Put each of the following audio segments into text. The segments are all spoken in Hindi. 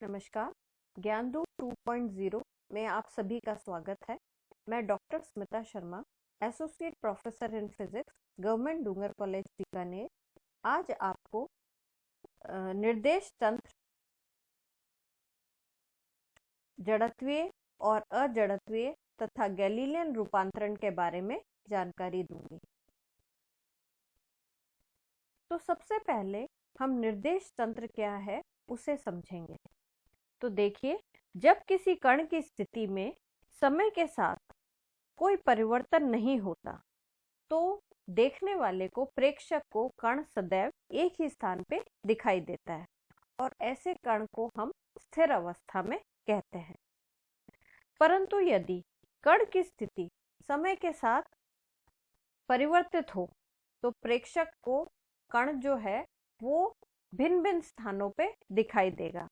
नमस्कार। ज्ञानदूत 2.0 में आप सभी का स्वागत है। मैं doctor Smita Sharma, associate professor in physics, government Dungar college Bikaner, आज आपको निर्देश तंत्र, जड़त्वीय और अजड़त्वीय तथा गैलीलियन रूपांतरण के बारे में जानकारी दूंगी। तो सबसे पहले हम निर्देश तंत्र क्या है उसे समझेंगे। तो देखिए, जब किसी कण की स्थिति में समय के साथ कोई परिवर्तन नहीं होता तो देखने वाले को, प्रेक्षक को, कण सदैव एक ही स्थान पे दिखाई देता है और ऐसे कण को हम स्थिर अवस्था में कहते हैं। परंतु यदि कण की स्थिति समय के साथ परिवर्तित हो तो प्रेक्षक को कण जो है वो भिन्न भिन्न स्थानों पे दिखाई देगा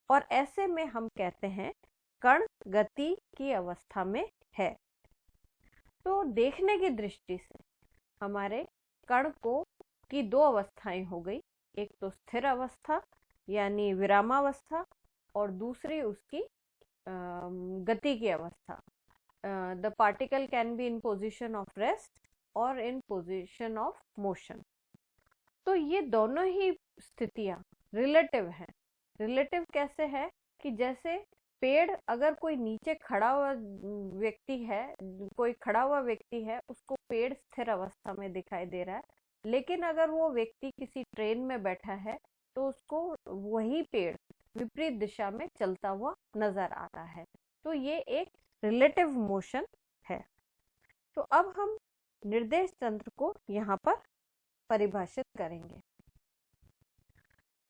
और ऐसे में हम कहते हैं कण गति की अवस्था में है। तो देखने की दृष्टि से हमारे कण को की दो अवस्थाएं हो गई, एक तो स्थिर अवस्था यानी विरामावस्था और दूसरी उसकी गति की अवस्था। The particle can be in position of rest और इन पोजीशन ऑफ मोशन। तो ये दोनों ही स्थितियां रिलेटिव हैं। रिलेटिव कैसे है कि जैसे पेड़, अगर कोई नीचे खड़ा हुआ व्यक्ति है, कोई खड़ा हुआ व्यक्ति है, उसको पेड़ स्थिर अवस्था में दिखाई दे रहा है, लेकिन अगर वो व्यक्ति किसी ट्रेन में बैठा है तो उसको वही पेड़ विपरीत दिशा में चलता हुआ नजर आ रहा है। तो ये एक रिलेटिव मोशन है। तो अब हम निर्देश तंत्र को यहाँ पर परिभाषित करेंगे।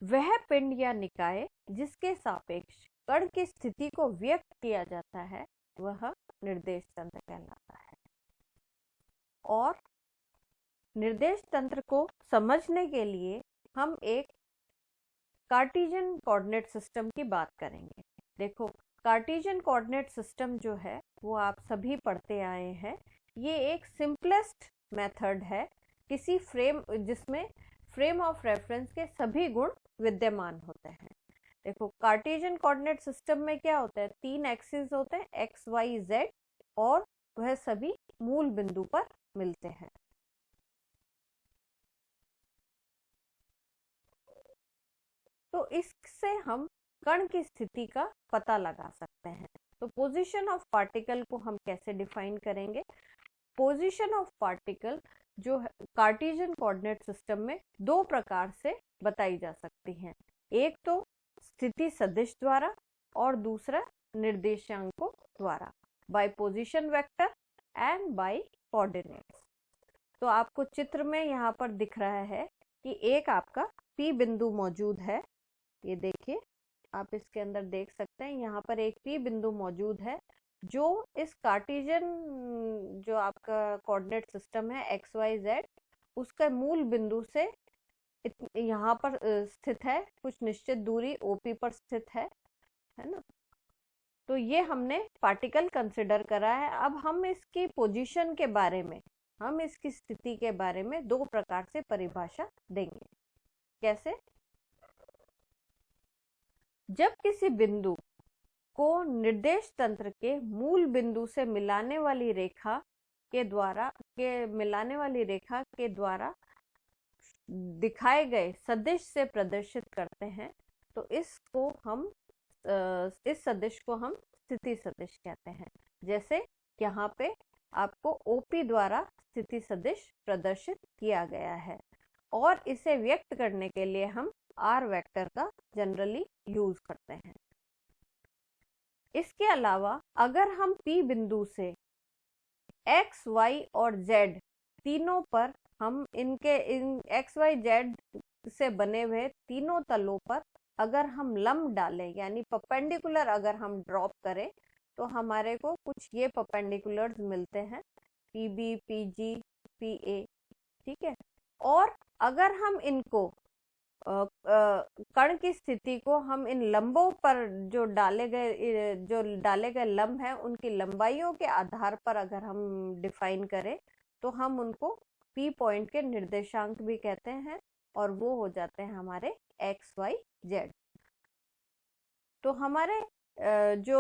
वह पिंड या निकाय जिसके सापेक्ष कण की स्थिति को व्यक्त किया जाता है वह निर्देश तंत्र कहलाता है। और निर्देश तंत्र को समझने के लिए हम एक कार्टेशियन कोऑर्डिनेट सिस्टम की बात करेंगे। देखो, कार्टेशियन कोऑर्डिनेट सिस्टम जो है वो आप सभी पढ़ते आए हैं। ये एक सिंपलेस्ट मेथड है किसी फ्रेम जिसमें फ्रेम ऑफ रेफरेंस के सभी गुण विद्यमान होते हैं। देखो, कार्टेशियन कोऑर्डिनेट सिस्टम में क्या होता है, तीन एक्सिस होते हैं, एक्स वाई जेड, और वह सभी मूल बिंदु पर मिलते हैं। तो इससे हम कण की स्थिति का पता लगा सकते हैं। तो पोजीशन ऑफ पार्टिकल को हम कैसे डिफाइन करेंगे? पोजीशन ऑफ पार्टिकल जो है कार्टेशियन कोऑर्डिनेट सिस्टम में दो प्रकार से बताई जा सकती हैं। एक तो स्थिति सदिश द्वारा और दूसरा निर्देशांकों द्वारा, by position vector and by coordinates. तो आपको चित्र में यहाँ पर दिख रहा है कि एक आपका P बिंदु मौजूद है। ये देखिए, आप इसके अंदर देख सकते हैं, यहाँ पर एक P बिंदु मौजूद है जो इस कार्टेशियन जो आपका कोऑर्डिनेट सिस्टम है एक्स वाई जेड, उसका मूल बिंदु से यहाँ पर स्थित है, कुछ निश्चित दूरी OP पर स्थित है ना। तो ये हमने पार्टिकल कंसिडर करा है। अब हम इसकी पोजीशन के बारे में, हम इसकी स्थिति के बारे में दो प्रकार से परिभाषा देंगे। कैसे? जब किसी बिंदु को निर्देश तंत्र के मूल बिंदु से मिलाने वाली रेखा के द्वारा दिखाए गए सदिश से प्रदर्शित करते हैं तो इसको हम इस सदिश को हम स्थिति सदिश कहते हैं। जैसे यहाँ पे आपको OP द्वारा स्थिति सदिश प्रदर्शित किया गया है और इसे व्यक्त करने के लिए हम R वेक्टर का जनरली यूज करते हैं। इसके अलावा अगर हम P बिंदु से X, Y और Z तीनों पर हम इन X, Y, Z से बने हुए तीनों तलों पर अगर हम लंब डालें यानी परपेंडिकुलर अगर हम ड्रॉप करें तो हमारे को कुछ ये परपेंडिकुलर्स मिलते हैं, PB, PG, PA। ठीक है। और अगर हम इनको कण की स्थिति को हम इन लंबों पर जो डाले गए लंब हैं उनकी लंबाइयों के आधार पर अगर हम डिफाइन करें तो हम उनको P पॉइंट के निर्देशांक भी कहते हैं और वो हो जाते हैं हमारे X, Y, Z। तो हमारे जो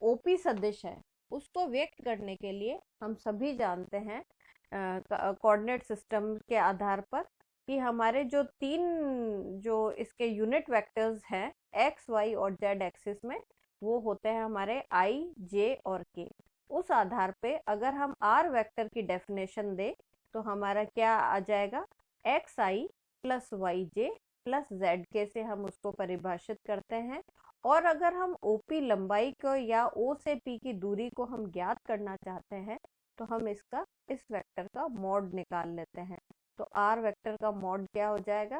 ओपी सदिश है उसको व्यक्त करने के लिए हम सभी जानते हैं कोऑर्डिनेट सिस्टम के आधार पर कि हमारे जो तीन जो इसके यूनिट वेक्टर्स हैं एक्स वाई और जेड एक्सिस में, वो होते हैं हमारे आई, जे और के। उस आधार पे अगर हम आर वेक्टर की डेफिनेशन दे तो हमारा क्या आ जाएगा, एक्स आई प्लस वाई जे प्लस जेड के से हम उसको परिभाषित करते हैं। और अगर हम ओपी लंबाई को या ओ से पी की दूरी को हम ज्ञात करना चाहते हैं तो हम इसका इस वेक्टर का मॉड निकाल लेते हैं। तो आर वेक्टर का मॉड क्या हो जाएगा,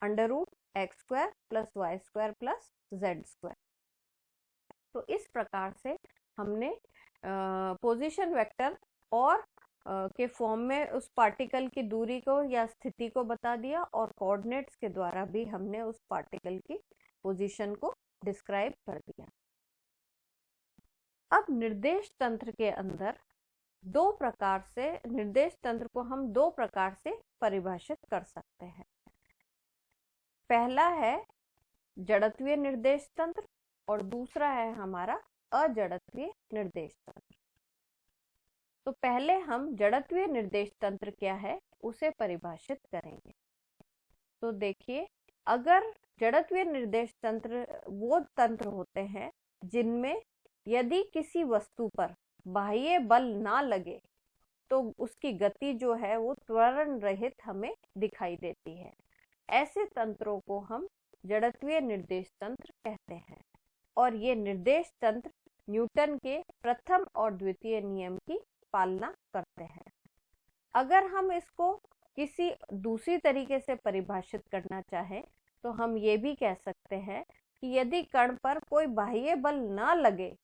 under root x square plus y square plus z square. तो इस प्रकार से हमने पोजीशन वेक्टर और के फॉर्म में उस पार्टिकल की दूरी को या स्थिति को बता दिया, और कोऑर्डिनेट्स के द्वारा भी हमने उस पार्टिकल की पोजीशन को डिस्क्राइब कर दिया। अब निर्देश तंत्र के अंदर दो प्रकार से निर्देश तंत्र को हम दो प्रकार से परिभाषित कर सकते हैं। पहला है जड़त्वीय निर्देश तंत्र और दूसरा है हमारा अजड़त्वीय निर्देश तंत्र। तो पहले हम जड़त्वीय निर्देश तंत्र क्या है उसे परिभाषित करेंगे। तो देखिए, अगर जड़त्वीय निर्देश तंत्र वो तंत्र होते हैं जिनमें यदि किसी वस्तु पर बाह्य बल ना लगे तो उसकी गति जो है वो त्वरण रहित हमें दिखाई देती है। ऐसे तंत्रों को हम जड़त्वीय निर्देश तंत्र कहते हैं। और ये निर्देश तंत्र न्यूटन के प्रथम और द्वितीय नियम की पालना करते हैं। अगर हम इसको किसी दूसरी तरीके से परिभाषित करना चाहें तो हम ये भी कह सकते हैं कि यदि कण पर कोई बाह्य बल ना लगे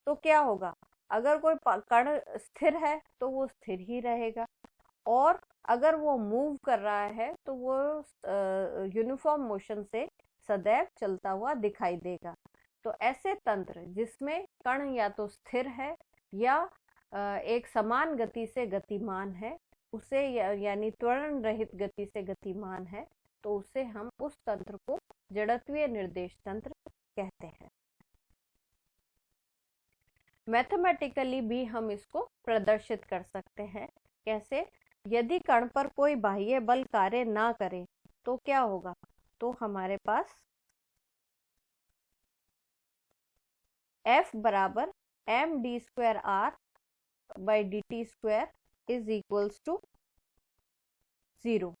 तो क्या होगा, अगर कोई कण स्थिर है तो वो स्थिर ही रहेगा, और अगर वो मूव कर रहा है तो वो यूनिफॉर्म मोशन से सदैव चलता हुआ दिखाई देगा। तो ऐसे तंत्र जिसमें कण या तो स्थिर है या एक समान गति से गतिमान है, उसे यानी त्वरण रहित गति से गतिमान है, तो उसे हम उस तंत्र को जड़त्वीय निर्देश तंत्र कहते हैं। मैथमेटिकली भी हम इसको प्रदर्शित कर सकते हैं। कैसे, यदि कण पर कोई बाह्य बल कार्य ना करे तो क्या होगा, तो हमारे पास F बराबर m d square r by d t square is equals to 0।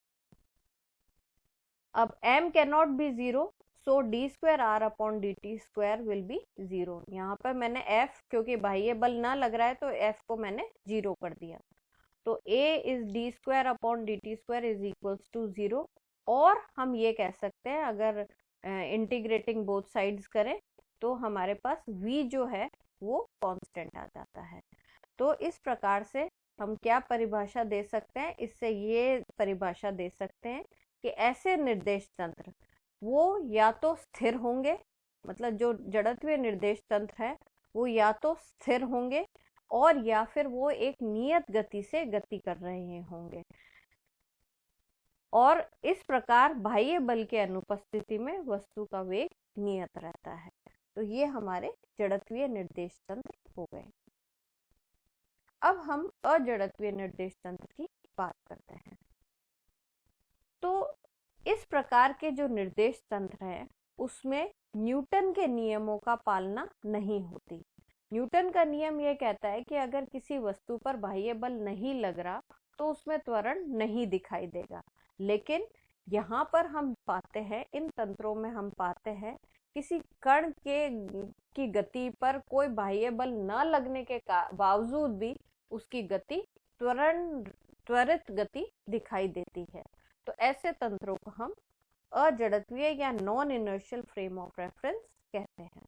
अब m cannot be 0, so d square r upon d t square will be 0। यहाँ पर मैंने f, क्योंकि बाह्य बल ना लग रहा है तो f को मैंने 0 कर दिया। तो a is d square upon d t square is equals to 0। और हम ये कह सकते हैं, अगर इंटीग्रेटिंग बोथ साइड्स करें तो हमारे पास v जो है वो कांस्टेंट आ जाता है। तो इस प्रकार से हम क्या परिभाषा दे सकते हैं, इससे ये परिभाषा दे सकते हैं कि ऐसे निर्देश तंत्र वो या तो स्थिर होंगे, मतलब जो जड़त्वीय निर्देश तंत्र है वो या तो स्थिर होंगे और या फिर वो एक नियत गति से गति कर रहे होंगे, और इस प्रकार बाह्य बल के अनुपस्थिति में वस्तु का वेग नियत रहता है। तो ये हमारे जड़त्वीय निर्देश तंत्र हो गए। अब हम अजड़त्वीय निर्देश तंत्र की बात करते हैं। तो इस प्रकार के जो निर्देश तंत्र है उसमें न्यूटन के नियमों का पालना नहीं होती। न्यूटन का नियम ये कहता है कि अगर किसी वस्तु पर बाह्य बल नहीं लग रहा तो उसमें त्वरण नहीं दिखाई देगा। लेकिन यहाँ पर हम पाते हैं, इन तंत्रों में हम पाते हैं किसी कण की गति पर कोई बाह्य बल न लगने के बावजूद भी उसकी गति त्वरित गति दिखाई देती है। तो ऐसे तंत्रों को हम अजड़त्वीय या non inertial frame of reference कहते हैं।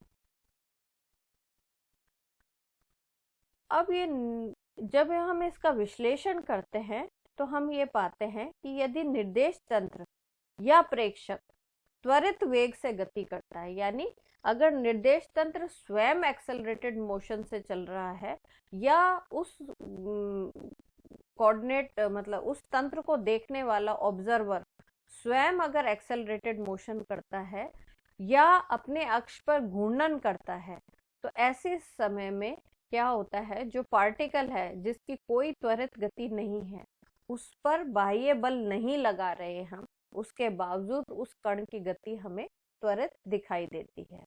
अब ये जब हम इसका विश्लेषण करते हैं तो हम ये पाते हैं कि यदि निर्देश तंत्र या प्रेक्षक त्वरित वेग से गति करता है, यानी अगर निर्देश तंत्र स्वयं एक्सेलरेटेड मोशन से चल रहा है या उस कोऑर्डिनेट मतलब उस तंत्र को देखने वाला ऑब्जर्वर स्वयं अगर एक्सेलरेटेड मोशन करता है, या अपने अक्ष पर घूर्णन करता है, तो ऐसे समय में क्या होता है, जो पार्टिकल है जिसकी कोई त्वरित गति नहीं है, उस पर बाह्य बल नहीं लगा रहे हम, उसके बावजूद उस कण की गति हमें त्वरित दिखाई देती है।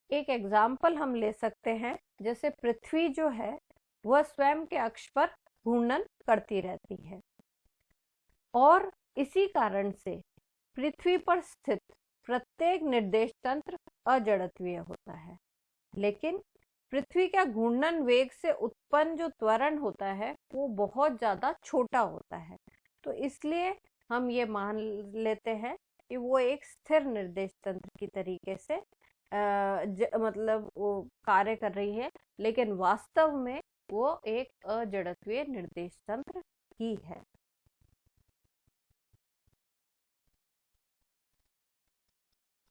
एक एग्जाम्पल हम ले सकते हैं, जैसे पृथ्वी जो है वह स्वयं के अक्ष पर घूर्णन करती रहती है और इसी कारण से पृथ्वी पर स्थित प्रत्येक निर्देश तंत्र अजड़त्वीय होता है। लेकिन पृथ्वी का घूर्णन वेग से उत्पन्न जो त्वरण होता है वो बहुत ज्यादा छोटा होता है, तो इसलिए हम ये मान लेते हैं कि वो एक स्थिर निर्देश तंत्र की तरीके से मतलब वो कार्य कर रही है, लेकिन वास्तव में वो एक अजड़त्वीय निर्देश तंत्र ही है।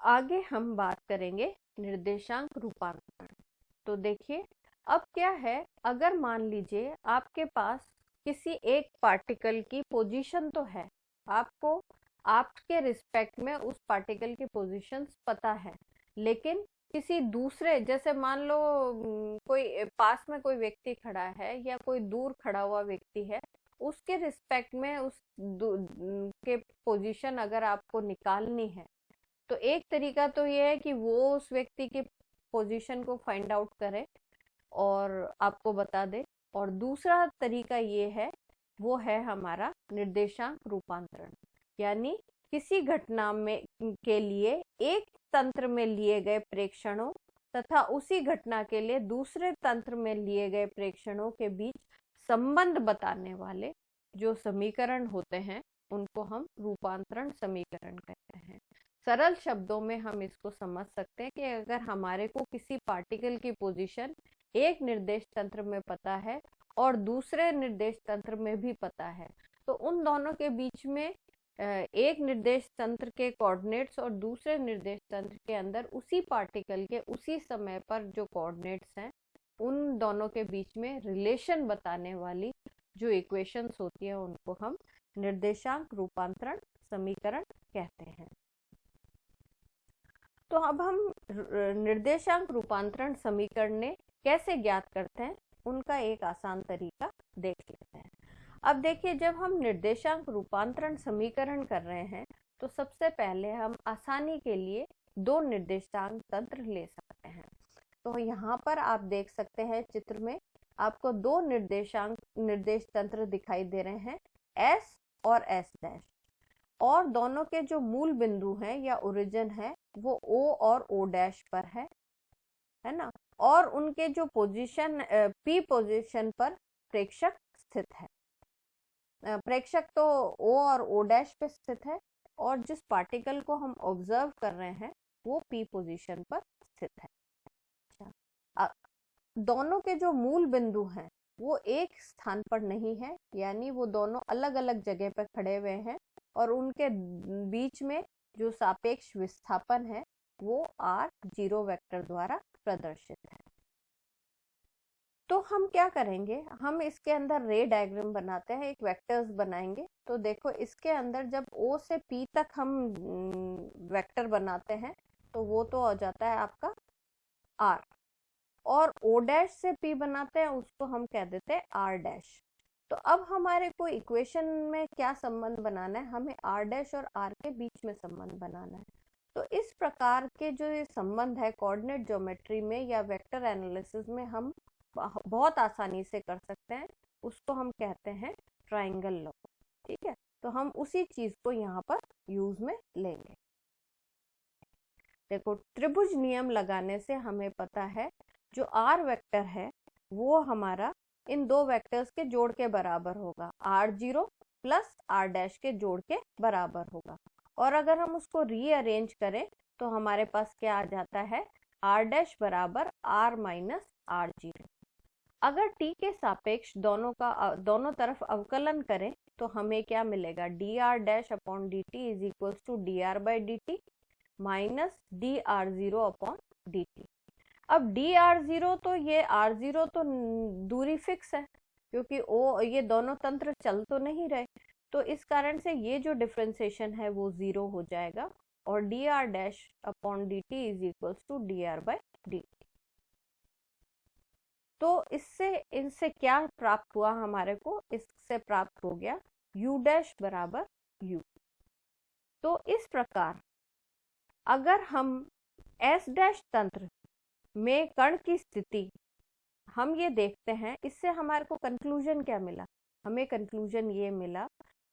आगे हम बात करेंगे निर्देशांक रूपांतरण। तो देखिए अब क्या है, अगर मान लीजिए आपके पास किसी एक पार्टिकल की पोजीशन तो है, आपको आपके रिस्पेक्ट में उस पार्टिकल की पोजीशंस पता है, लेकिन किसी दूसरे, जैसे मान लो कोई पास में कोई व्यक्ति खड़ा है या कोई दूर खड़ा हुआ व्यक्ति है, उसके रिस्पेक्ट में उस के पोजीशन अगर आपको निकालनी है, तो एक तरीका तो ये है कि वो उस व्यक्ति की पोजीशन को फाइंड आउट करे और आपको बता दे, और दूसरा तरीका ये है, वो है हमारा निर्देशांक रूपांतरण। यानी किसी घटना में के लिए एक तंत्र में लिए गए प्रेक्षणों तथा उसी घटना के लिए दूसरे तंत्र में लिए गए प्रेक्षणों के बीच संबंध बताने वाले जो समीकरण होते हैं उनको हम रूपांतरण समीकरण कहते हैं। सरल शब्दों में हम इसको समझ सकते हैं कि अगर हमारे को किसी पार्टिकल की पोजीशन एक निर्देश तंत्र में पता है और दूसरे निर्देश तंत्र में भी पता है, तो उन दोनों के बीच में एक निर्देश तंत्र के कोऑर्डिनेट्स और दूसरे निर्देश तंत्र के अंदर उसी पार्टिकल के उसी समय पर जो कोऑर्डिनेट्स हैं, उन दोनों के बीच में रिलेशन बताने वाली जो इक्वेशंस होती है उनको हम निर्देशांक रूपांतरण समीकरण कहते हैं। तो अब हम निर्देशांक रूपांतरण समीकरण कैसे ज्ञात करते हैं, उनका एक आसान तरीका देख लेते हैं। अब देखिए, जब हम निर्देशांक रूपांतरण समीकरण कर रहे हैं तो सबसे पहले हम आसानी के लिए दो निर्देशांक तंत्र ले सकते हैं। तो यहाँ पर आप देख सकते हैं चित्र में आपको दो निर्देश तंत्र दिखाई दे रहे हैं, S और S', और दोनों के जो मूल बिंदु हैं या ओरिजिन है वो O और O' पर है ना, और उनके जो पोजीशन P पोजीशन पर प्रेक्षक स्थित है। प्रेक्षक तो O और O' पे स्थित है और जिस पार्टिकल को हम ऑब्जर्व कर रहे हैं वो P पोजीशन पर स्थित है। अच्छा, दोनों के जो मूल बिंदु हैं वो एक स्थान पर नहीं है, यानी वो दोनों अलग अलग जगह पर खड़े हुए हैं और उनके बीच में जो सापेक्ष विस्थापन है वो r0 वेक्टर द्वारा प्रदर्शित है। तो हम क्या करेंगे, हम इसके अंदर रे डायग्राम बनाते हैं, एक वेक्टर्स बनाएंगे। तो देखो इसके अंदर जब O से P तक हम वेक्टर बनाते हैं तो वो तो हो जाता है आपका R, और O' से P बनाते हैं उसको हम कह देते हैं R'। तो अब हमारे को इक्वेशन में क्या संबंध बनाना है, हमें R' और R के बीच में संबंध बनाना है। तो इस प्रकार के जो ये संबंध है कोऑर्डिनेट ज्योमेट्री में या वेक्टर एनालिसिस में हम बहुत आसानी से कर सकते हैं, उसको हम कहते हैं ट्राइंगल लॉ। ठीक है, तो हम उसी चीज को यहाँ पर यूज में लेंगे। देखो त्रिभुज नियम लगाने से हमें पता है जो R वेक्टर है वो हमारा इन दो वेक्टर्स के जोड़ के बराबर होगा, R0 प्लस R' के जोड़ के बराबर होगा। और अगर हम उसको रीअरेंज करें तो हमारे पास क्या आ जाता है, R' बराबर R माइनस R0। अगर t के सापेक्ष दोनों तरफ अवकलन करें तो हमें क्या मिलेगा, dr' upon dt is equals to dr by dt minus dr0 upon dt। अब dr0 तो ये r0 तो दूरी फिक्स है क्योंकि ये दोनों तंत्र चल तो नहीं रहे, तो इस कारण से ये जो डिफरेंशिएशन है वो 0 हो जाएगा और dr dash upon dt is equals to dr by dt। तो इनसे क्या प्राप्त हुआ हमारे को, इससे प्राप्त हो गया u डैश बराबर u। तो इस प्रकार अगर हम S डैश तंत्र में कण की स्थिति हम ये देखते हैं, इससे हमारे को कंक्लूजन क्या मिला, हमें कंक्लूजन ये मिला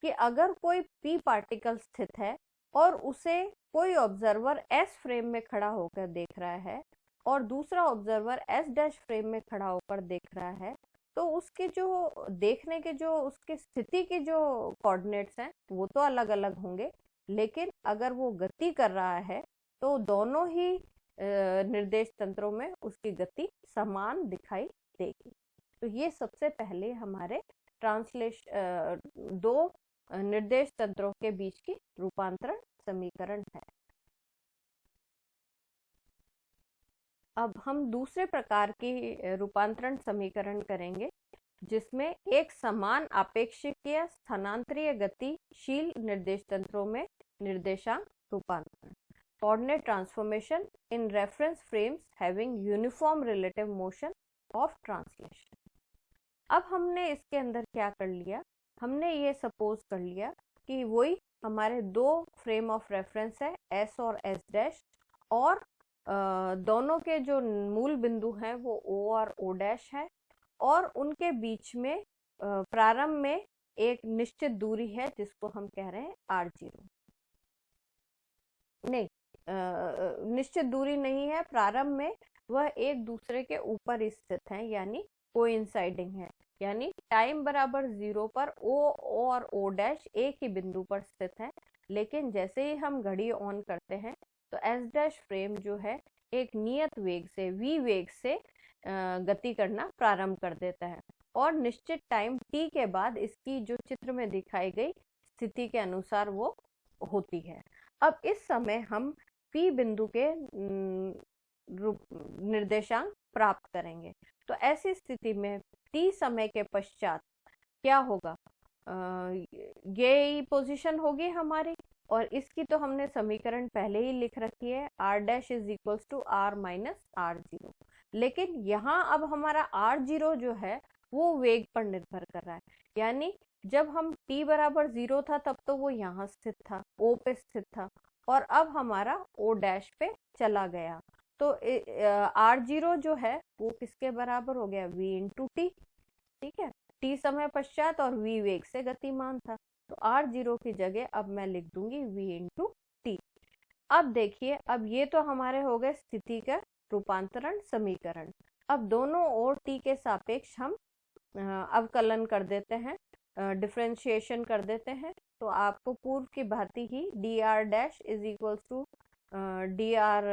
कि अगर कोई p पार्टिकल स्थित है और उसे कोई ऑब्जर्वर S फ्रेम में खड़ा होकर देख रहा है और दूसरा ऑब्जर्वर S डैश फ्रेम में खड़ा होकर देख रहा है, तो उसके जो देखने के जो उसके स्थिति के जो कोऑर्डिनेट्स हैं वो तो अलग अलग होंगे, लेकिन अगर वो गति कर रहा है तो दोनों ही निर्देश तंत्रों में उसकी गति समान दिखाई देगी। तो ये सबसे पहले हमारे दो निर्देश तंत्रों के बीच की रूपांतरण समीकरण है। अब हम दूसरे प्रकार की रूपांतरण समीकरण करेंगे, जिसमें एक समान आपेक्षिकीय स्थानांतरीय गतिशील निर्देश तंत्रों में निर्देशांक रूपांतरण, coordinate transformation in reference frames having uniform relative motion of translation। अब हमने इसके अंदर क्या कर लिया, हमने ये सपोज कर लिया कि वही हमारे दो फ्रेम ऑफ रेफरेंस है S और S डैश, और दोनों के जो मूल बिंदु हैं वो O और O डैश है, और उनके बीच में प्रारंभ में एक निश्चित दूरी है जिसको हम कह रहे हैं R0। नहीं, निश्चित दूरी नहीं है, प्रारंभ में वह एक दूसरे के ऊपर स्थित हैं, यानी कोइंसाइडिंग है, यानी टाइम बराबर 0 पर O और O डैश एक ही बिंदु पर स्थित है। लेकिन जैसे ही हम घड़ी ऑन करते हैं तो S डैश फ्रेम जो है एक नियत वेग से v वेग से गति करना प्रारंभ कर देता है, और निश्चित टाइम t के बाद इसकी जो चित्र में दिखाई गई स्थिति के अनुसार वो होती है। अब इस समय हम p बिंदु के निर्देशांक प्राप्त करेंगे। तो ऐसी स्थिति में t समय के पश्चात क्या होगा, ये पोजीशन होगी हमारी, और इसकी तो हमने समीकरण पहले ही लिख रखी है, r dash is equals to r minus r0। लेकिन यहाँ अब हमारा r0 जो है वो वेग पर निर्भर कर रहा है, यानी जब हम t बराबर 0 था तब तो वो यहाँ स्थित था, O पे स्थित था, और अब हमारा O डैश पे चला गया, तो r0 जो है वो किसके बराबर हो गया, v इंटू टी। ठीक है, t समय पश्चात और v वेग से गतिमान था, तो r0 की जगह अब मैं लिख दूंगी v इंटू टी। अब देखिए, अब ये तो हमारे हो गए स्थिति का रूपांतरण समीकरण। अब दोनों ओर t के सापेक्ष हम अवकलन कर देते हैं, डिफरेंशिएशन कर देते हैं, तो आपको पूर्व की भांति ही dr dash is equals to dr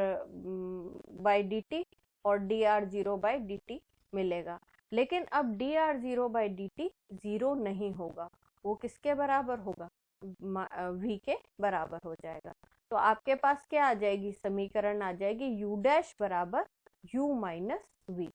by dt और dr0 बाई dt मिलेगा। लेकिन अब dr0 बाई dt 0 नहीं होगा, वो किसके बराबर होगा, v के बराबर हो जाएगा। तो आपके पास क्या आ जाएगी, समीकरण आ जाएगी u डैश बराबर u माइनस v।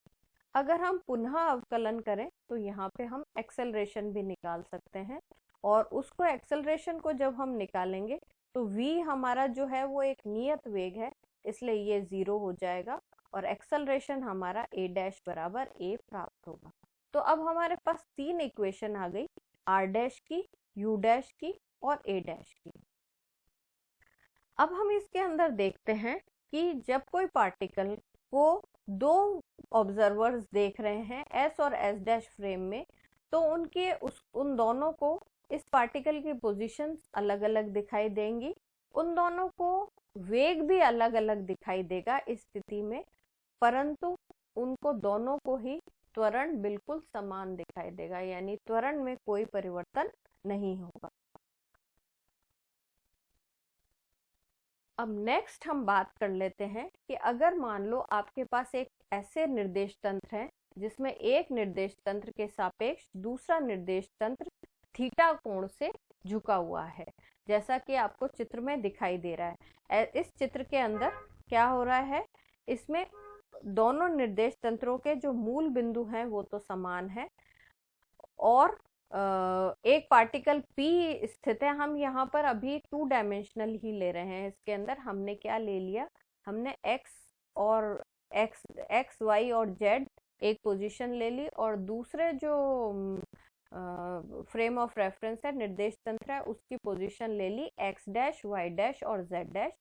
अगर हम पुनः अवकलन करें तो यहाँ पे हम एक्सेलरेशन भी निकाल सकते हैं, और उसको एक्सेलरेशन को जब हम निकालेंगे तो v हमारा जो है वो एक नियत वेग है, इसलिए ये 0 हो जाएगा, और एक्सेलरेशन हमारा a डैश बराबर a प्राप्त होगा। तो अब हमारे पास तीन इक्वेशन आ गई, r डैश की, u डैश की और a डैश की। अब हम इसके अंदर देखते हैं कि जब कोई पार्टिकल को दो ऑब्जर्वर्स देख रहे हैं S और S डैश फ्रेम में, तो उन दोनों को इस पार्टिकल की पोजीशंस अलग अलग दिखाई देंगी, उन दोनों को वेग भी अलग अलग दिखाई देगा इस स्थिति में, परंतु उनको दोनों को ही त्वरण बिल्कुल समान दिखाई देगा, यानी त्वरण में कोई परिवर्तन नहीं होगा। अब नेक्स्ट हम बात कर लेते हैं कि अगर मान लो आपके पास एक ऐसे निर्देश तंत्र है जिसमें एक निर्देश तंत्र के सापेक्ष दूसरा निर्देश तंत्र थीटा कोण से झुका हुआ है, जैसा कि आपको चित्र में दिखाई दे रहा है। इस चित्र के अंदर क्या हो रहा है, इसमें दोनों निर्देश तंत्रों के जो मूल बिंदु हैं वो तो समान है, और एक पार्टिकल P स्थित है, हम यहाँ पर अभी 2 डायमेंशनल ही ले रहे हैं। इसके अंदर हमने क्या ले लिया, हमने x y और z एक पोजीशन ले ली, और दूसरे जो फ्रेम ऑफ रेफरेंस है, निर्देश तंत्र है, उसकी पोजीशन ले ली x डैश y डैश और z डैश।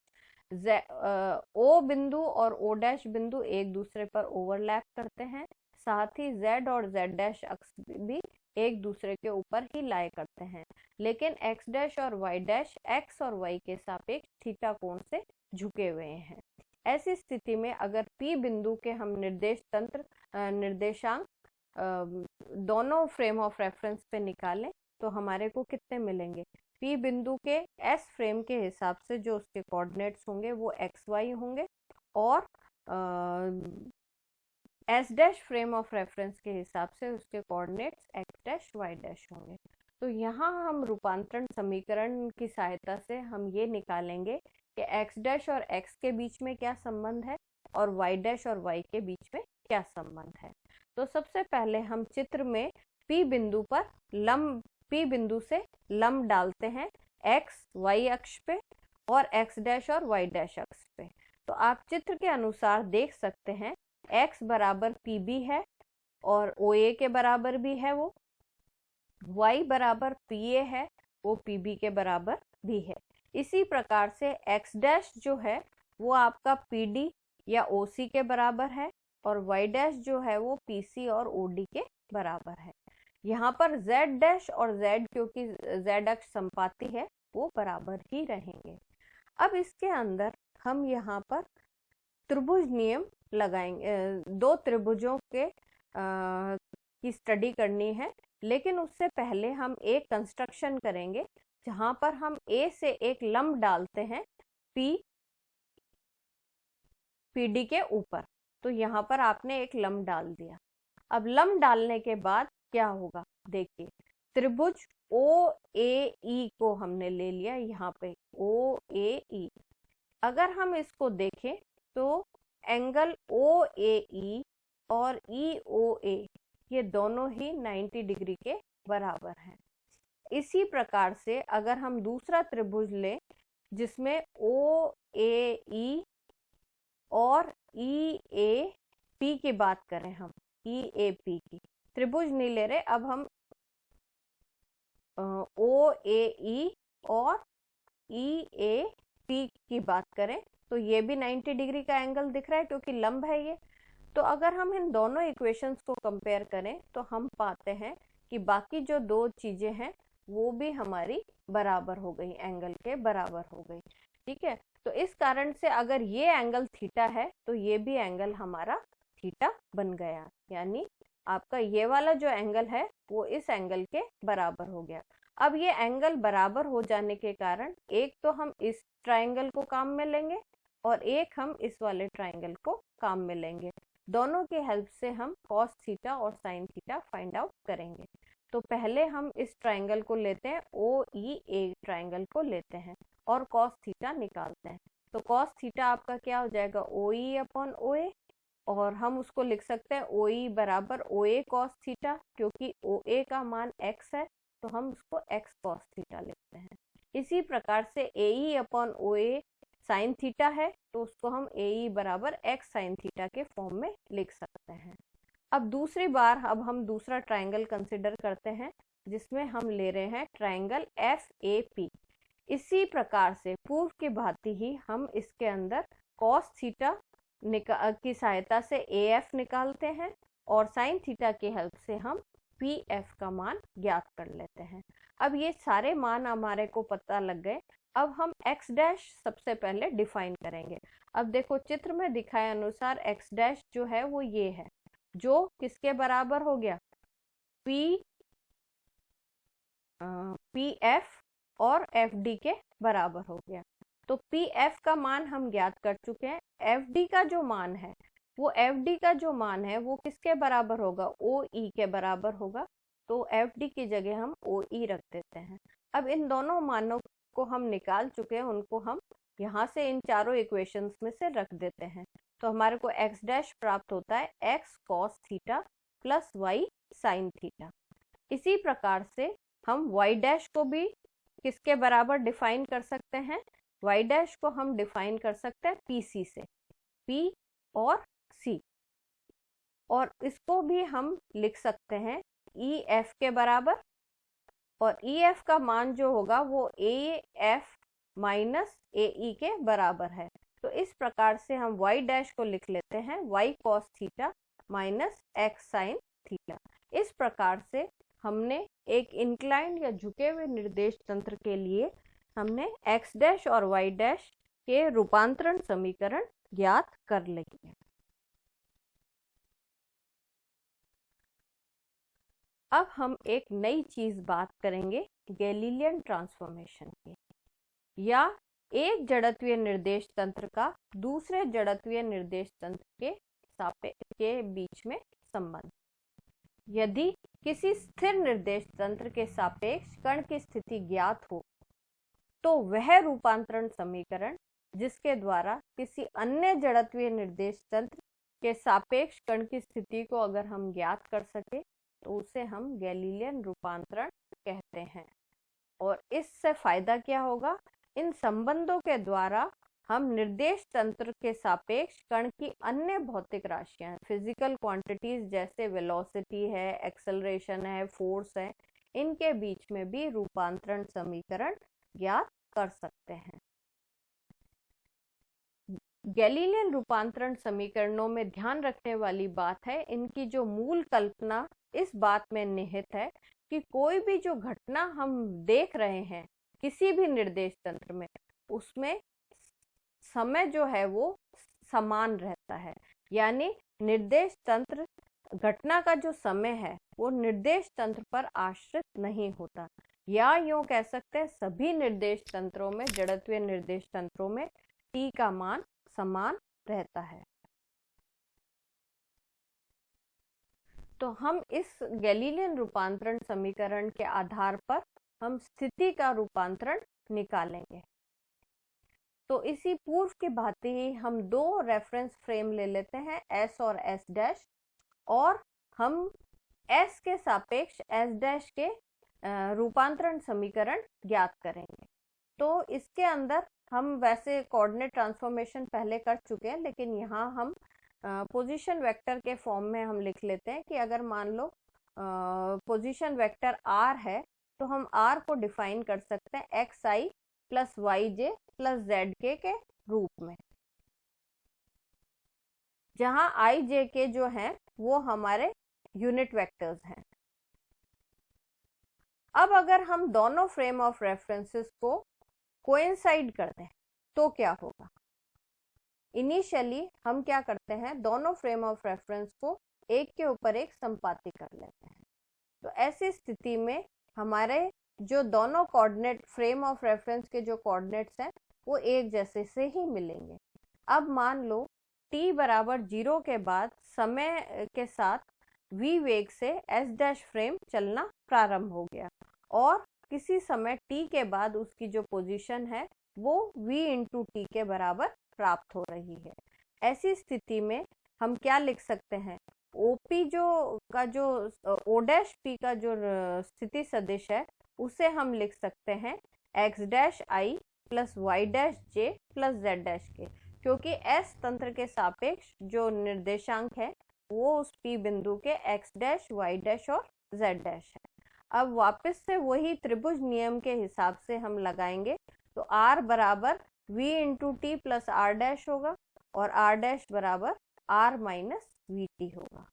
ओ बिंदु और ओ डैश बिंदु एक दूसरे पर ओवरलैप करते हैं, साथ ही z और z डैश अक्ष भी एक दूसरे के ऊपर ही लाई करते हैं, लेकिन x डैश और y डैश x और y के सापेक्ष थीटा कोण से झुके हुए हैं। ऐसी स्थिति में अगर P बिंदु के हम निर्देश तंत्र निर्देशांक दोनों फ्रेम ऑफ रेफरेंस पे निकालें तो हमारे को कितने मिलेंगे। P बिंदु के S फ्रेम के हिसाब से जो उसके कोऑर्डिनेट्स होंगे वो XY होंगे, और S dash frame of reference के हिसाब से उसके coordinates X dash Y dash होंगे। तो यहाँ हम रूपांतरण समीकरण की सहायता से हम ये निकालेंगे कि X डैश और X के बीच में क्या संबंध है और Y डैश और Y के बीच में क्या संबंध है। तो सबसे पहले हम चित्र में P बिंदु पर P बिंदु से लंब डालते हैं X Y अक्ष पे और X डैश और Y डैश अक्ष पे। तो आप चित्र के अनुसार देख सकते हैं x बराबर PB है और OA के बराबर भी है वो, y बराबर PA है, वो PB के बराबर भी है। इसी प्रकार से x डैश जो है वो आपका PD या OC के बराबर है, और y डैश जो है वो PC और OD के बराबर है। यहाँ पर z डैश और z, क्योंकि z अक्ष संपाती है, वो बराबर ही रहेंगे। अब इसके अंदर हम यहाँ पर त्रिभुज नियम लगाएंगे, दो त्रिभुजों के की स्टडी करनी है, लेकिन उससे पहले हम एक कंस्ट्रक्शन करेंगे जहां पर हम A से एक लंब डालते हैं PD के ऊपर। तो यहाँ पर आपने एक लंब डाल दिया। अब लंब डालने के बाद क्या होगा, देखिए त्रिभुज OAE को हमने ले लिया यहाँ पे, OAE। अगर हम इसको देखें तो एंगल OAE और EOA ये दोनों ही 90 डिग्री के बराबर हैं। इसी प्रकार से अगर हम दूसरा त्रिभुज लें जिसमें OAE और EAP की बात करें, हम EAP की त्रिभुज नहीं ले रहे, अब हम OAE और EAP की बात करें तो ये भी 90 डिग्री का एंगल दिख रहा है क्योंकि लंब है ये। तो अगर हम इन दोनों इक्वेशंस को कंपेयर करें तो हम पाते हैं कि बाकी जो दो चीजें हैं वो भी हमारी बराबर हो गई, एंगल के बराबर हो गई। ठीक है, तो इस कारण से अगर ये एंगल थीटा है तो ये भी एंगल हमारा थीटा बन गया, यानी आपका ये वाला जो एंगल है वो इस एंगल के बराबर हो गया। अब ये एंगल बराबर हो जाने के कारण एक तो हम इस ट्राइंगल को काम में लेंगे और एक हम इस वाले ट्राइंगल को काम में लेंगे। दोनों की हेल्प से हम कॉस थीटा और साइन थीटा फाइंड आउट करेंगे। तो पहले हम इस ट्राइंगल को लेते हैं, OEA ट्राइंगल को लेते हैं और कॉस थीटा निकालते हैं। तो कॉस थीटा आपका क्या हो जाएगा, OE अपॉन OA, और हम उसको लिख सकते हैं OE बराबर OA कॉस थीटा, क्योंकि OA का मान x है तो हम उसको x कॉस थीटा लिखते हैं। इसी प्रकार से AE upon OA sine theta है तो उसको हम AE बराबर x साइन थीटा के फॉर्म में लिख सकते हैं। अब दूसरी बार अब हम दूसरा ट्राइंगल कंसिडर करते हैं जिसमें हम ले रहे हैं ट्राइंगल FAP। इसी प्रकार से पूर्व की भांति ही हम इसके अंदर कॉस थीटा की सहायता से AF निकालते हैं और साइन थीटा की हेल्प से हम PF का मान ज्ञात कर लेते हैं। अब ये सारे मान हमारे को पता लग गए। अब हम x डैश सबसे पहले डिफाइन करेंगे। अब देखो चित्र में दिखाए अनुसार x डैश जो है वो ये है, जो किसके बराबर हो गया, PF और FD के बराबर हो गया। तो PF का मान हम ज्ञात कर चुके हैं। FD का जो मान है वो किसके बराबर होगा, OE के बराबर होगा। तो FD की जगह हम OE रख देते हैं। अब इन दोनों मानों को हम निकाल चुके हैं, उनको हम यहाँ से इन चारों इक्वेशंस में से रख देते हैं। तो हमारे को x डैश प्राप्त होता है x cos theta plus y sin theta. इसी प्रकार से हम y डैश को भी किसके बराबर डिफाइन कर सकते हैं? y डैश को हम डिफाइन कर सकते हैं PC से, P और C, और इसको भी हम लिख सकते हैं EF के बराबर, और EF का मान जो होगा वो AF माइनस AE के बराबर है। तो इस प्रकार से हम y डैश को लिख लेते हैं y cos theta minus x sine theta. इस प्रकार से हमने एक इंक्लाइंड या झुके हुए निर्देश तंत्र के लिए हमने x डैश और y डैश के रूपांतरण समीकरण ज्ञात कर लिए हैं। अब हम एक नई चीज बात करेंगे गैलीलियन ट्रांसफॉर्मेशन की, या एक जड़त्वीय निर्देश तंत्र का दूसरे जड़त्वीय निर्देश तंत्र के बीच में संबंध। यदि किसी स्थिर निर्देश तंत्र के सापेक्ष कण की स्थिति ज्ञात हो तो वह रूपांतरण समीकरण जिसके द्वारा किसी अन्य जड़त्वीय निर्देश तंत्र के सापेक्ष कण की स्थिति को अगर हम ज्ञात कर सके तो उसे हम गैलीलियन रूपांतरण कहते हैं। और इससे फायदा क्या होगा? इन संबंधों के द्वारा हम निर्देश तंत्र के सापेक्ष कण की अन्य भौतिक राशियां, फिजिकल क्वांटिटीज जैसे वेलोसिटी है, एक्सेलरेशन है, फोर्स है, इनके बीच में भी रूपांतरण समीकरण ज्ञात कर सकते हैं। गैलीलियन रूपांतरण समीकरणों में ध्यान रखने वाली बात है, इनकी जो मूल कल्पना इस बात में निहित है कि कोई भी जो घटना हम देख रहे हैं किसी भी निर्देश तंत्र में, उसमें समय जो है वो समान रहता है। यानी निर्देश तंत्र घटना का जो समय है वो निर्देश तंत्र पर आश्रित नहीं होता, या यूं कह सकते हैं सभी निर्देश तंत्रों में, जड़त्वीय निर्देश तंत्रों में t का मान समान रहता है। तो हम इस गैलीलियन रूपांतरण समीकरण के आधार पर हम स्थिति का रूपांतरण निकालेंगे। तो इसी पूर्व की भांति ही हम दो रेफरेंस फ्रेम ले लेते हैं, S और S डैश, और हम S के सापेक्ष S डैश के रूपांतरण समीकरण ज्ञात करेंगे। तो इसके अंदर हम वैसे कोऑर्डिनेट ट्रांसफॉर्मेशन पहले कर चुके हैं, लेकिन यहाँ हम पोजीशन वेक्टर के फॉर्म में हम लिख लेते हैं कि अगर मान लो पोजीशन वेक्टर r है तो हम r को डिफाइन कर सकते हैं xi plus yj plus zk के रूप में, जहां i j k जो हैं वो हमारे यूनिट वेक्टर्स हैं। अब अगर हम दोनों फ्रेम ऑफ रेफरेंसेस को कोइंसाइड कर दें तो क्या होगा? इनिशियली हम क्या करते हैं, दोनों फ्रेम ऑफ रेफरेंस को एक के ऊपर एक संपाती कर लेते हैं। तो ऐसी स्थिति में हमारे जो दोनों कोऑर्डिनेट, फ्रेम ऑफ रेफरेंस के जो कोऑर्डिनेट्स हैं वो एक जैसे से ही मिलेंगे। अब मान लो t बराबर 0 के बाद समय के साथ v वेग से s डैश फ्रेम चलना प्रारंभ हो गया, और किसी समय t के बाद उसकी जो पोजीशन है वो v इंटू टी के बराबर प्राप्त हो रही है। ऐसी स्थिति में हम क्या लिख सकते हैं? OP जो O डैश P का जो स्थिति सदिश है उसे हम लिख सकते हैं x dash I plus y dash j plus z dash के, क्योंकि S तंत्र के सापेक्ष जो निर्देशांक है वो उस P बिंदु के x डैश y डैश और z डैश है। अब वापस से वही त्रिभुज नियम के हिसाब से हम लगाएंगे, तो r बराबर v into T plus r dash होगा, और r डैश बराबर r माइनस वी टी होगा।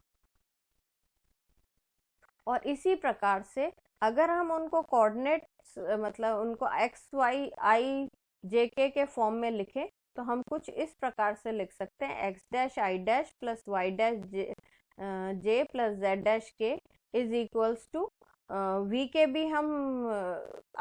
और इसी प्रकार से अगर हम उनको कोऑर्डिनेट, मतलब उनको x y i j k के फॉर्म में लिखें तो हम कुछ इस प्रकार से लिख सकते हैं x dash i dash plus y dash j plus z dash k is equals to v के भी हम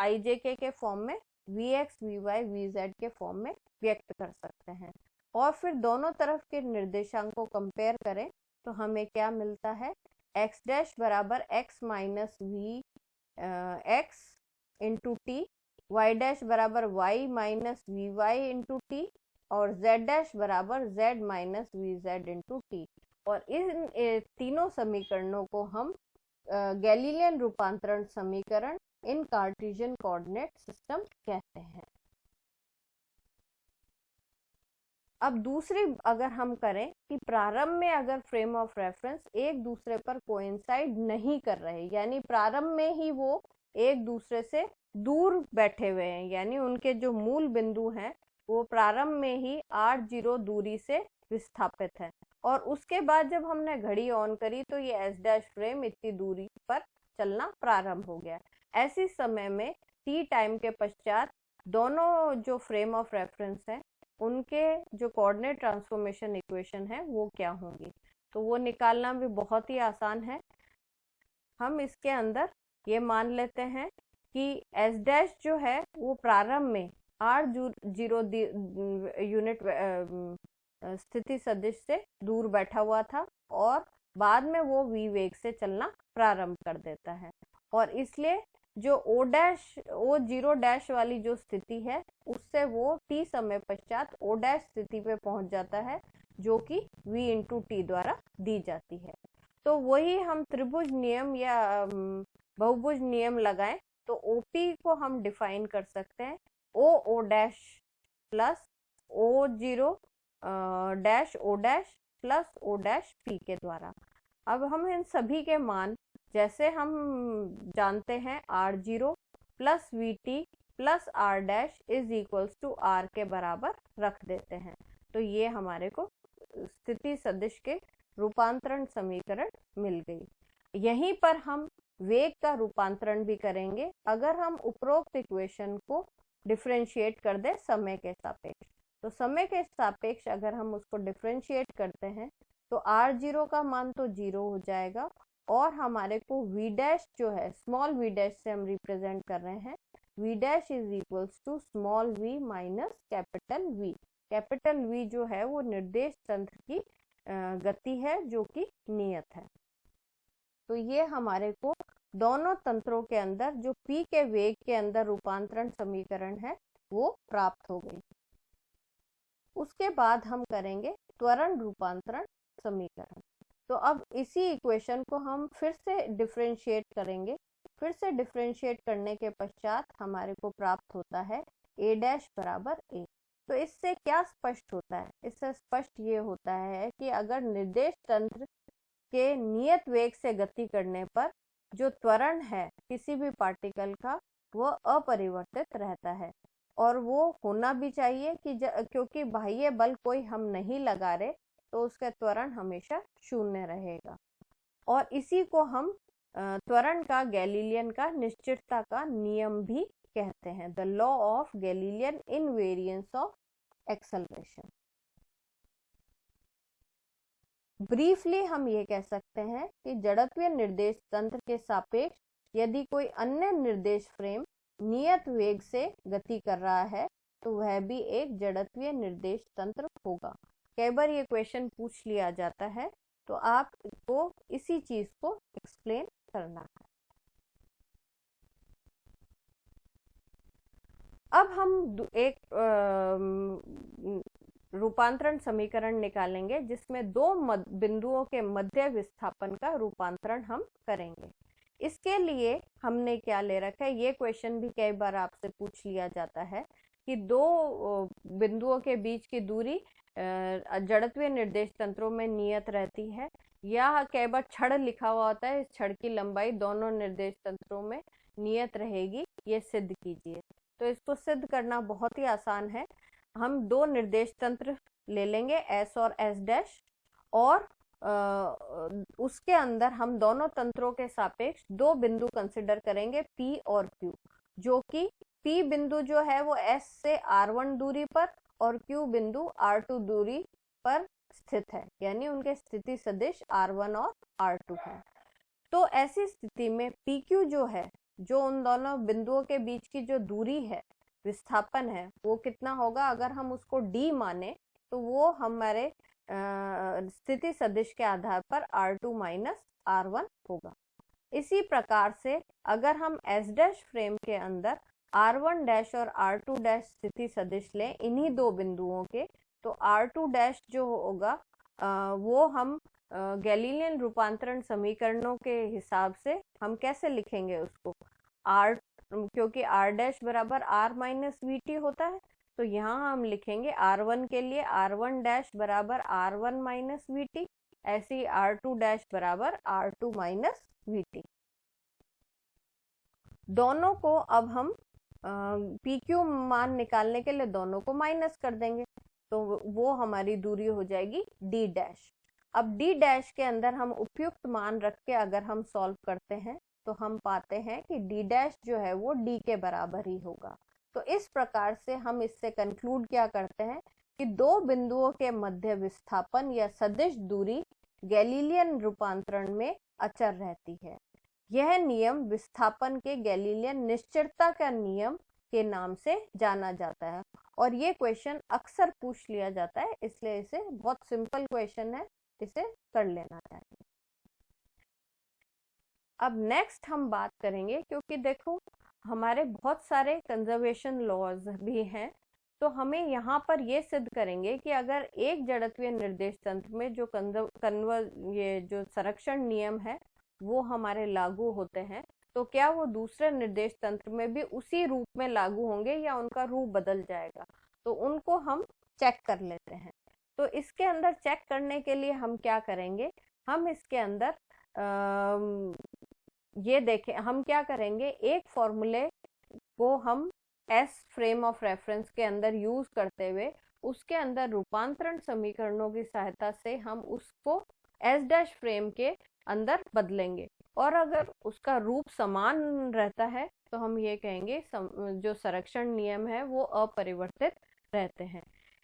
i j k के फॉर्म में vx vy vz के फॉर्म में व्यक्त कर सकते हैं। और फिर दोनों तरफ के निर्देशांक को कंपेयर करें तो हमें क्या मिलता है? x डैश बराबर x minus v x into t, y dash बराबर y minus v y into t, और z डैश बराबर z minus v z into t. और इन तीनों समीकरणों को हम गैलीलियन रूपांतरण समीकरण इन कार्टेशियन कोऑर्डिनेट सिस्टम कहते हैं। अब दूसरी अगर हम करें कि प्रारंभ में अगर फ्रेम ऑफ रेफरेंस एक दूसरे पर कोइंसाइड नहीं कर रहे, यानी प्रारंभ में ही वो एक दूसरे से दूर बैठे हुए हैं, यानी उनके जो मूल बिंदु हैं वो प्रारंभ में ही r0 दूरी से विस्थापित है, और उसके बाद जब हमने घड़ी ऑन करी तो ये एस डैश फ्रेम इतनी दूरी पर चलना प्रारंभ हो गया। ऐसी समय में t टाइम के पश्चात दोनों जो फ्रेम ऑफ रेफरेंस है उनके जो कोऑर्डिनेट ट्रांसफॉर्मेशन इक्वेशन है वो क्या होंगी, तो वो निकालना भी बहुत ही आसान है। हम इसके अंदर ये मान लेते हैं कि एस डैश जो है वो प्रारंभ में r0 यूनिट स्थिति सदिश से दूर बैठा हुआ था और बाद में वो v वेग से चलना प्रारंभ कर देता है, और इसलिए जो O0 डैश वाली जो स्थिति है उससे वो t समय पश्चात O डैश स्थिति पे पहुंच जाता है, जो कि v इंटू टी द्वारा दी जाती है। तो वही हम त्रिभुज नियम या बहुभुज नियम लगाएं तो OP को हम डिफाइन कर सकते हैं O dash plus O0 dash O dash plus O dash P के द्वारा। अब हम इन सभी के मान जैसे हम जानते हैं r0 plus vt plus r dash is equals to r के बराबर रख देते हैं, तो ये हमारे को स्थिति सदिश के रूपांतरण समीकरण मिल गई। यहीं पर हम वेग का रूपांतरण भी करेंगे अगर हम उपरोक्त इक्वेशन को डिफरेंशिएट कर दें समय के सापेक्ष। तो समय के सापेक्ष अगर हम उसको डिफरेंशिएट करते हैं तो r0 का मान तो 0 हो जाएगा, और हमारे को v डैश जो है स्मॉल v डैश से हम रिप्रेजेंट कर रहे हैं, v dash is equals to small v minus capital v। Capital v जो है वो निर्देश तंत्र की गति है जो कि नियत है। तो ये हमारे को दोनों तंत्रों के अंदर जो p के वेग के अंदर रूपांतरण समीकरण है वो प्राप्त हो गई। उसके बाद हम करेंगे त्वरण रूपांतरण समीकरण। तो अब इसी इक्वेशन को हम फिर से डिफरेंशिएट करेंगे। फिर से डिफरेंशिएट करने के पश्चात हमारे को प्राप्त होता है a डैश बराबर a। तो इससे क्या स्पष्ट होता है? इससे स्पष्ट ये होता है कि अगर निर्देश तंत्र के नियत वेग से गति करने पर जो त्वरण है किसी भी पार्टिकल का वह अपरिवर्तित रहता है, और वो होना भी चाहिए कि क्योंकि बाह्य बल कोई हम नहीं लगा रहे तो उसका त्वरण हमेशा शून्य रहेगा। और इसी को हम त्वरण का गैलीलियन का निश्चितता का नियम भी कहते हैं, the law of Galilean invariance of acceleration. Briefly हम ये कह सकते हैं कि जड़त्वीय निर्देश तंत्र के सापेक्ष यदि कोई अन्य निर्देश फ्रेम नियत वेग से गति कर रहा है तो वह भी एक जड़त्वीय निर्देश तंत्र होगा। कई बार ये क्वेश्चन पूछ लिया जाता है, तो आपको इसी चीज को एक्सप्लेन करना है। अब हम एक रूपांतरण समीकरण निकालेंगे जिसमें दो बिंदुओं के मध्य विस्थापन का रूपांतरण हम करेंगे। इसके लिए हमने क्या ले रखा है, ये क्वेश्चन भी कई बार आपसे पूछ लिया जाता है कि दो बिंदुओं के बीच की दूरी जड़त्वीय निर्देश तंत्रों में नियत रहती है, या कई बार छड़ लिखा हुआ होता है, इस छड़ की लंबाई दोनों निर्देश तंत्रों में नियत रहेगी, ये सिद्ध कीजिए। तो इसको सिद्ध करना बहुत ही आसान है। हम दो निर्देश तंत्र ले लेंगे S और S डैश, और उसके अंदर हम दोनों तंत्रों के सापेक्ष दो बिंदु कंसिडर करेंगे P और Q, जो कि P बिंदु जो है वो S से R1 दूरी पर और Q बिंदु R2 दूरी पर स्थित है, यानी उनके स्थिति सदिश R1 और R2 है। तो ऐसी स्थिति में PQ जो है, जो उन दोनों बिंदुओं के बीच की जो दूरी है, विस्थापन है, वो कितना होगा? अगर हम उसको D माने तो वो हमारे स्थिति सदिश के आधार पर R2 माइनस R1 होगा। इसी प्रकार से अगर हम S डैश फ्रेम के अंदर R1 डैश और R2 डैश स्थिति सदिश लें इन्हीं दो बिंदुओं के, तो R2 डैश जो होगा वो हम गैलीलियन रूपांतरण समीकरणों के हिसाब से हम कैसे लिखेंगे उसको, आर, क्योंकि आर डैश बराबर आर माइनस वी टी होता है, तो यहाँ हम लिखेंगे आर वन के लिए आर वन डैश बराबर r one minus v t, ऐसे ही आर टू डैश बराबर r two minus v t. दोनों को अब हम पी क्यू मान निकालने के लिए दोनों को माइनस कर देंगे, तो वो हमारी दूरी हो जाएगी डी डैश। अब डी डैश के अंदर हम उपयुक्त मान रख के अगर हम सॉल्व करते हैं तो हम पाते हैं कि डी डैश जो है वो डी के बराबर ही होगा। तो इस प्रकार से हम इससे कंक्लूड क्या करते हैं कि दो बिंदुओं के मध्य विस्थापन या सदिश दूरी गैलीलियन रूपांतरण में अचर रहती है। यह नियम विस्थापन के गैलीलियन निश्चलता का नियम के नाम से जाना जाता है, और ये क्वेश्चन अक्सर पूछ लिया जाता है, इसलिए इसे बहुत सिंपल क्वेश्चन है, इसे कर लेना चाहिए। अब नेक्स्ट हम बात करेंगे, क्योंकि देखो हमारे बहुत सारे कंजर्वेशन लॉज भी हैं, तो हमें यहाँ पर ये सिद्ध करेंगे कि अगर एक जड़त्वीय निर्देश तंत्र में जो ये जो संरक्षण नियम है वो हमारे लागू होते हैं, तो क्या वो दूसरे निर्देश तंत्र में भी उसी रूप में लागू होंगे या उनका रूप बदल जाएगा, तो उनको हम चेक कर लेते हैं। तो इसके अंदर चेक करने के लिए हम क्या करेंगे, हम इसके अंदर ये देखें, हम क्या करेंगे, एक फॉर्मूले को हम एस फ्रेम ऑफ रेफरेंस के अंदर यूज करते हुए उसके अंदर रूपांतरण समीकरणों की सहायता से हम उसको एस डैश फ्रेम के अंदर बदलेंगे, और अगर उसका रूप समान रहता है तो हम ये कहेंगे जो संरक्षण नियम है वो अपरिवर्तित रहते हैं।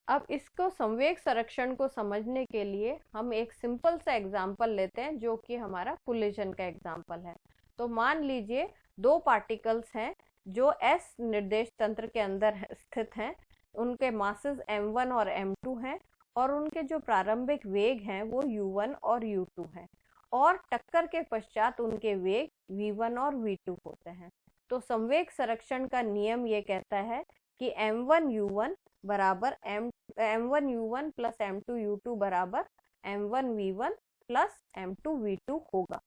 अब इसको संवेग संरक्षण को समझने के लिए हम एक सिंपल सा एग्जाम्पल लेते हैं, जो कि हमारा कोलिजन का एग्जाम्पल है। तो मान लीजिए दो पार्टिकल्स हैं जो एस निर्देश तंत्र के अंदर स्थित हैं, उनके मासेस m1 और m2 हैं, और उनके जो प्रारंभिक वेग हैं वो u1 और u2 हैं, और टक्कर के पश्चात उनके वेग v1 और v2 होते हैं। तो संवेग संरक्षण का नियम ये कहता है कि m1u1 बराबर m1u1 प्लस m2u2 बराबर m1v1 प्लस m2v2 होगा।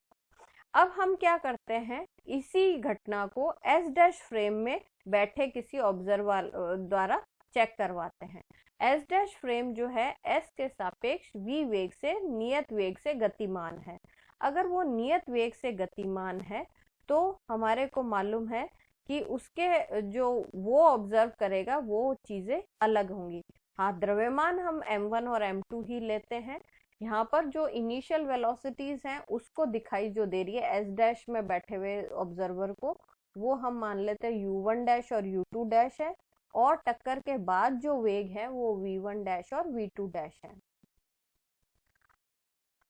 अब हम क्या करते हैं, इसी घटना को एस डैश फ्रेम में बैठे किसी ऑब्जर्वर द्वारा चेक करवाते हैं। एस डैश फ्रेम जो है एस के सापेक्ष v वेग से नियत वेग से गतिमान है। अगर वो नियत वेग से गतिमान है तो हमारे को मालूम है कि उसके जो वो ऑब्जर्व करेगा वो चीजें अलग होंगी। हाँ, द्रव्यमान हम m1 और m2 ही लेते हैं। यहाँ पर जो इनिशियल वेलोसिटीज हैं उसको दिखाई जो दे रही है एस डैश में बैठे हुए ऑब्जर्वर को, वो हम मान लेते हैं u1 डैश और u2 डैश है, और टक्कर के बाद जो वेग है वो v1 डैश और v2 डैश है।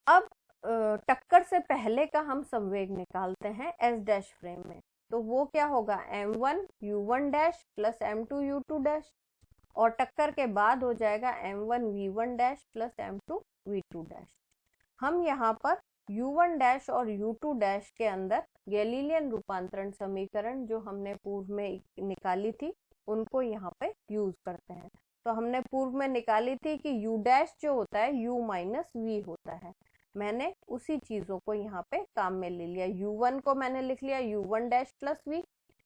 अब टक्कर से पहले का हम संवेग निकालते हैं एस डैश फ्रेम में, तो वो क्या होगा m1 u1 dash plus m2 u2 dash, और टक्कर के बाद हो जाएगा m1 v1 dash plus m2 v2 dash. हम यहाँ पर u1 डैश और u2 डैश के अंदर गैलीलियन रूपांतरण समीकरण जो हमने पूर्व में निकाली थी उनको यहाँ पे यूज करते हैं। तो हमने पूर्व में निकाली थी कि u डैश जो होता है u माइनस v होता है, मैंने उसी चीजों को यहाँ पे काम में ले लिया। u1 को मैंने लिख लिया u1 डैश प्लस v,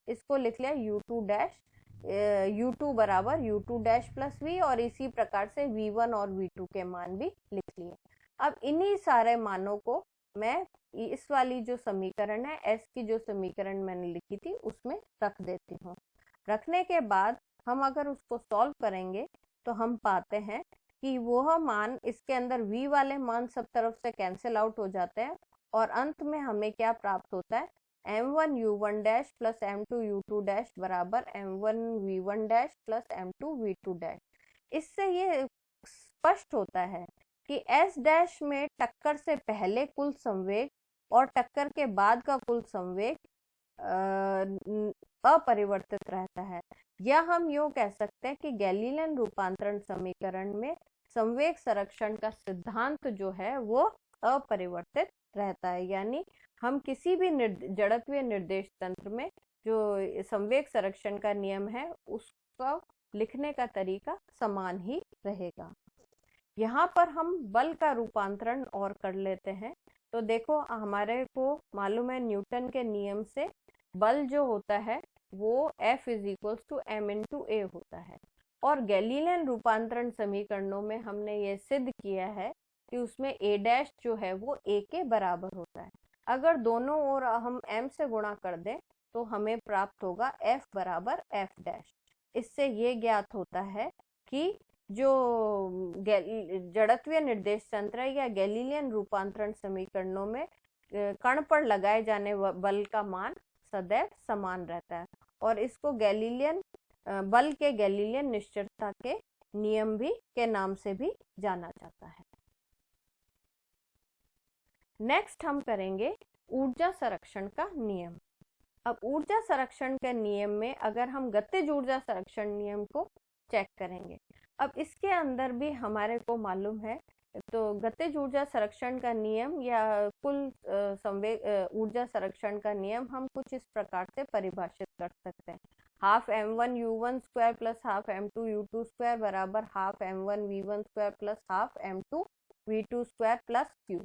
इसको लिख लिया u2 डैश u2 बराबर u2 डैश प्लस v, और इसी प्रकार से v1 और v2 के मान भी लिख लिए। अब इन्हीं सारे मानों को मैं इस वाली जो समीकरण है s की जो समीकरण मैंने लिखी थी उसमें रख देती हूँ। रखने के बाद हम अगर उसको सॉल्व करेंगे तो हम पाते हैं कि वह मान इसके अंदर v वाले मान सब तरफ से कैंसिल आउट हो जाते हैं, और अंत में हमें क्या प्राप्त होता है m1 u1 dash plus m2 u2 dash बराबर m1 v1 dash plus m2 v2 dash. इससे ये स्पष्ट होता है कि s डैश में टक्कर से पहले कुल संवेग और टक्कर के बाद का कुल संवेग अपरिवर्तित रहता है, या हम यूं कह सकते हैं कि गैलीलियन रूपांतरण समीकरण में संवेग संरक्षण का सिद्धांत जो है वो अपरिवर्तित रहता है। यानी हम किसी भी जड़त्वीय निर्देश तंत्र में जो संवेग संरक्षण का नियम है उसका लिखने का तरीका समान ही रहेगा। यहाँ पर हम बल का रूपांतरण और कर लेते हैं। तो देखो हमारे को मालूम है न्यूटन के नियम से बल जो होता है वो F = m×a होता है। और गैलीलियन रूपांतरण समीकरणों में हमने ये सिद्ध किया है कि उसमें a' जो है वो a के बराबर होता है। अगर दोनों ओर हम m से गुणा कर दें तो हमें प्राप्त होगा F बराबर F'। इससे ये ज्ञात होता है कि जो जड़त्वीय निर्देश तंत्र या गैलीलियन रूपांतरण समीकरणों में कण पर लगाए जाने बल का मान सदैव समान रहता है, और इसको गैलीलियन बल के गैलीलियन निश्चलता के नियम भी के नाम से भी जाना जाता है। नेक्स्ट हम करेंगे ऊर्जा संरक्षण का नियम। अब ऊर्जा संरक्षण के नियम में अगर हम गतिज ऊर्जा संरक्षण नियम को चेक करेंगे, अब इसके अंदर भी हमारे को मालूम है, तो गतिज ऊर्जा संरक्षण का नियम या कुल संवेग ऊर्जा संरक्षण का नियम हम कुछ इस प्रकार से परिभाषित कर सकते हैं। Half m1u1² plus half m2u2² बराबर half m1v1² plus half m2v2² plus q।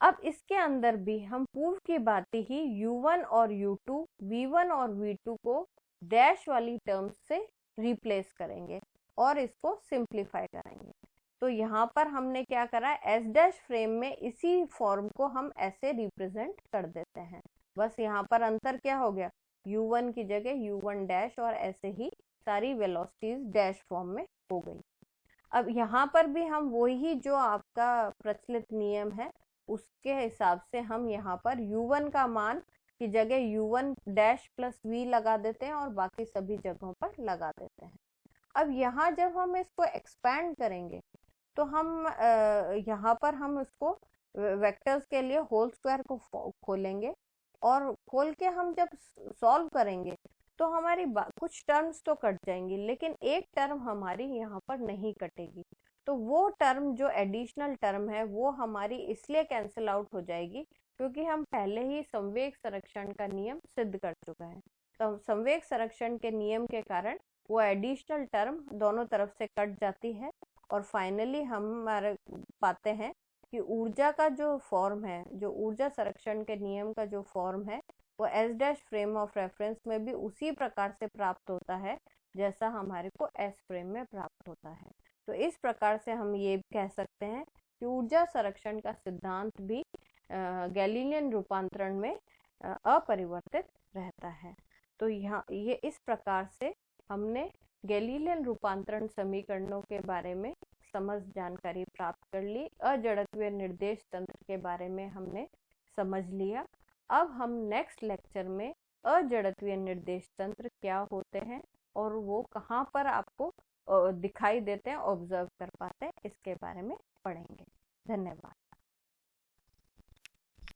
अब इसके अंदर भी हम पूर्व की बात ही u1 और u2, v1 और v2 को डैश वाली टर्म्स से रिप्लेस करेंगे और इसको सिंप्लीफाई करेंगे। तो यहाँ पर हमने क्या करा, S' फ्रेम में इसी फॉर्म को हम ऐसे रिप्रेजेंट कर देते हैं। बस यहाँ पर अंतर क्या हो गया, u1 की जगह u1' और ऐसे ही सारी वेलोसिटीज डैश फॉर्म में हो गई। अब यहाँ पर भी हम वही जो आपका प्रचलित नियम है उसके हिसाब से हम यहाँ पर u1 का मान की जगह u1' प्लस v लगा देते हैं और बाकी सभी जगहों पर लगा देते हैं। अब यहाँ जब हम इसको एक्सपैंड करेंगे तो हम यहाँ पर हम इसको वेक्टर्स के लिए होल स्क्वायर को खोलेंगे, और खोल के हम जब सॉल्व करेंगे तो हमारी कुछ टर्म्स तो कट जाएंगी, लेकिन एक टर्म हमारी यहाँ पर नहीं कटेगी। तो वो टर्म जो एडिशनल टर्म है वो हमारी इसलिए कैंसिल आउट हो जाएगी क्योंकि हम पहले ही संवेग संरक्षण का नियम सिद्ध कर चुका है। तो संवेग संरक्षण के नियम के कारण वो एडिशनल टर्म दोनों तरफ से कट जाती है, और फाइनली हम हमारे पाते हैं कि ऊर्जा का जो फॉर्म है, जो ऊर्जा संरक्षण के नियम का जो फॉर्म है वो S' फ्रेम ऑफ रेफरेंस में भी उसी प्रकार से प्राप्त होता है जैसा हमारे को S फ्रेम में प्राप्त होता है। तो इस प्रकार से हम ये कह सकते हैं कि ऊर्जा संरक्षण का सिद्धांत भी गैलीलियन रूपांतरण में अपरिवर्तित रहता है। तो यहाँ ये इस प्रकार से हमने गैलीलियन रूपांतरण समीकरणों के बारे में समझ जानकारी प्राप्त कर ली। अजड़त्वीय निर्देश तंत्र के बारे में हमने समझ लिया। अब हम नेक्स्ट लेक्चर में अजड़त्वीय निर्देश तंत्र क्या होते हैं और वो कहाँ पर आपको दिखाई देते हैं, ऑब्जर्व कर पाते हैं, इसके बारे में पढ़ेंगे।